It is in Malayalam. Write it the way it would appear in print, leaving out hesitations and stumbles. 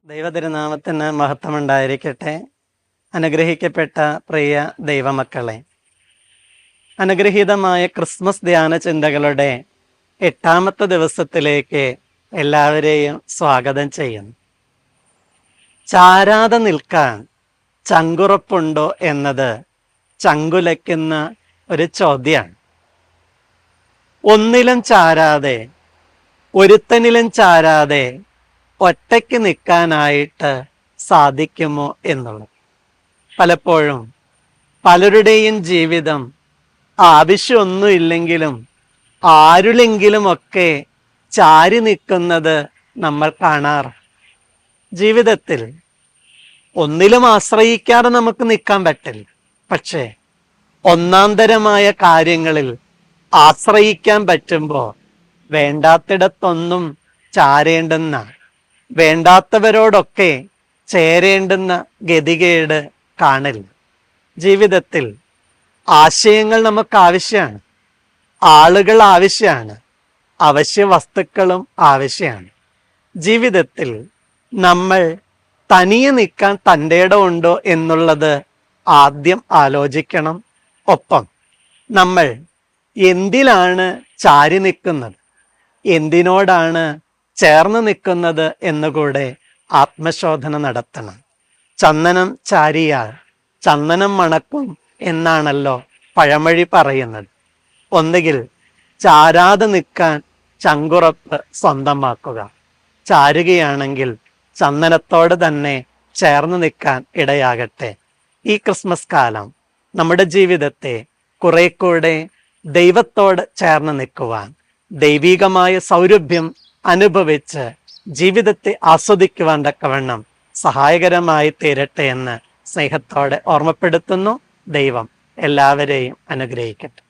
ദൈവതിരുനാമത്തിന് മഹത്വമുണ്ടായിരിക്കട്ടെ. അനുഗ്രഹിക്കപ്പെട്ട പ്രിയ ദൈവമക്കളെ, അനുഗ്രഹീതമായ ക്രിസ്മസ് ധ്യാന ചിന്തകളുടെ 8ാമത്തെ ദിവസത്തിലേക്ക് എല്ലാവരെയും സ്വാഗതം ചെയ്യുന്നു. ചാരാതെ നിൽക്കാൻ ചങ്കുറപ്പുണ്ടോ എന്നത് ചങ്കുലയ്ക്കുന്ന ഒരു ചോദ്യമാണ്. ഒന്നിലും ചാരാതെ, ഒരുത്തനിലും ചാരാതെ ഒറ്റയ്ക്ക് നിൽക്കാനായിട്ട് സാധിക്കുമോ എന്നുള്ളത്. പലപ്പോഴും പലരുടെയും ജീവിതം ആവശ്യമൊന്നുമില്ലെങ്കിലും ആരിലെങ്കിലുമൊക്കെ ചാരി നിൽക്കുന്നത് നമ്മൾ കാണാറ്. ജീവിതത്തിൽ ഒന്നിലും ആശ്രയിക്കാതെ നമുക്ക് നിൽക്കാൻ പറ്റില്ല. പക്ഷേ ഒന്നാന്തരമായ കാര്യങ്ങളിൽ ആശ്രയിക്കാൻ പറ്റുമ്പോൾ വേണ്ടാത്തിടത്തൊന്നും ചാരേണ്ടെന്ന, വേണ്ടാത്തവരോടൊക്കെ ചേരേണ്ടുന്ന ഗതികേട് കാണില്ല. ജീവിതത്തിൽ ആശയങ്ങൾ നമുക്ക് ആവശ്യമാണ്, ആളുകൾ ആവശ്യമാണ്, അവശ്യ വസ്തുക്കളും ആവശ്യമാണ്. ജീവിതത്തിൽ നമ്മൾ തനിയെ നിൽക്കാൻ തൻ്റെ ഇടമുണ്ടോ എന്നുള്ളത് ആദ്യം ആലോചിക്കണം. ഒപ്പം നമ്മൾ എന്തിലാണ് ചാരി നിൽക്കുന്നത്, എന്തിനോടാണ് ചേർന്ന് നിൽക്കുന്നത് എന്നുകൂടെ ആത്മശോധന നടത്തണം. ചന്ദനം ചാരിയാൽ ചന്ദനം മണക്കും എന്നാണല്ലോ പഴമൊഴി പറയുന്നത്. ഒന്നുകിൽ ചാരാതെ നിൽക്കാൻ ചങ്കുറപ്പ് സ്വന്തമാക്കുക, ചാരുകയാണെങ്കിൽ ചന്ദനത്തോട് തന്നെ ചേർന്ന് നിൽക്കാൻ ഇടയാകട്ടെ. ഈ ക്രിസ്മസ് കാലം നമ്മുടെ ജീവിതത്തെ കുറെ കൂടെ ദൈവത്തോട് ചേർന്ന് നിൽക്കുവാൻ, ദൈവികമായ സൗരഭ്യം അനുഭവിച്ച് ജീവിതത്തെ ആസ്വദിക്കുവാൻ തക്കവണ്ണം സഹായകരമായി തീരട്ടെ എന്ന് സ്നേഹത്തോടെ ഓർമ്മപ്പെടുത്തുന്നു. ദൈവം എല്ലാവരെയും അനുഗ്രഹിക്കട്ടെ.